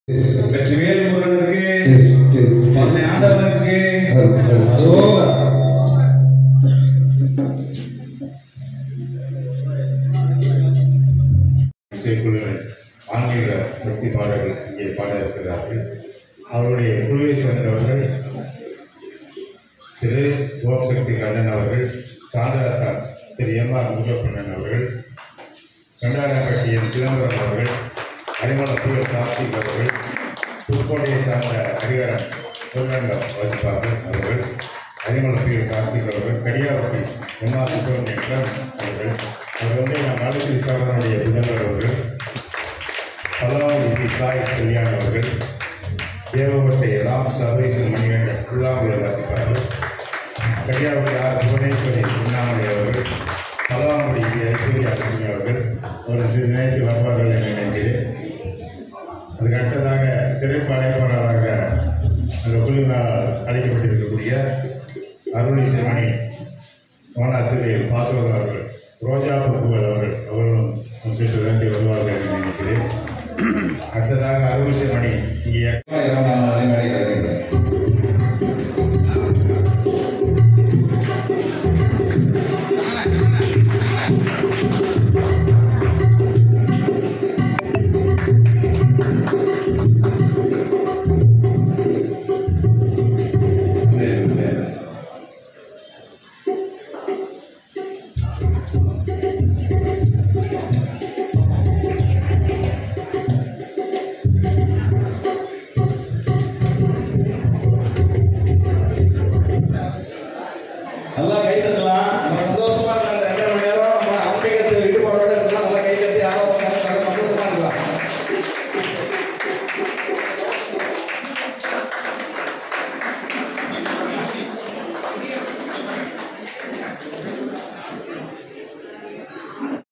வெற்றிவேல் முருகனுக்கு பன்னை ஆண்டவனுக்கு அரோகரா. இசைக்குழுவின் ஆன்மீக பக்தி பாடல்கள் இங்கே பாட இருக்கிறார்கள். அவருடைய குழுவை சேர்ந்தவர்கள் திரு ஓம்சக்தி கண்ணன் அவர்கள், சாந்தரத்தா திரு எம்.ஆர். முருகப்பண்ணன் அவர்கள், கண்டாரப்பட்டியின் சிதம்பரம் அவர்கள், அரிமளப்பூர் கார்த்திக் அவர்கள், புதுக்கோட்டையை சார்ந்த ஹரிகரன் திருநங்கம் வாசிப்பார்கள் அவர்கள், அரிமளப்பூர் கார்த்திக் அவர்கள், கடியாவட்டி எம்.ஆர். சுப்பிரமணியன் அவர்கள், அவர் நம் நலத்தில் சாதனுடைய முதல்வர் அவர்கள், பல்லாவதி சாய் கல்யாண் அவர்கள், தேவகோட்டை ராம் சர்வீசன் மணிகண்டன் புல்லாங்குழல் வாசிப்பார்கள், கடியாவட்டி ஆர். புவனேஸ்வரி உண்ணாமலை அவர்கள், பல்லாங்குடி ஐஸ்வர்யா லட்சுமி அவர்கள் ஒரு சிறு நேரத்தில் வருவார்கள் என நினைக்கிறேன். அதுக்கு அடுத்ததாக சிறப்பு அழைப்பாளராக அந்த குழுவினால் அழைக்கப்பட்டிருக்கக்கூடிய அருளிசைமணி ஓனாசிரியர் பாசுவன் அவர்கள், ரோஜா புக்குவல் அவர்களும் சற்று நன்றி வருவார்கள் என்று நினைக்கிறேன். அடுத்ததாக அருளிசைமணி இங்கே நல்லா கை தட்டலாம். நம்ம சந்தோஷமா இருக்க 2 மணி நேரம் நம்ம ஆன்மீகத்தில் ஈடுபாடோட இருக்கலாம். நல்லா கை தட்டி ஆரோக்கியமாக சந்தோஷமா இருக்கலாம்.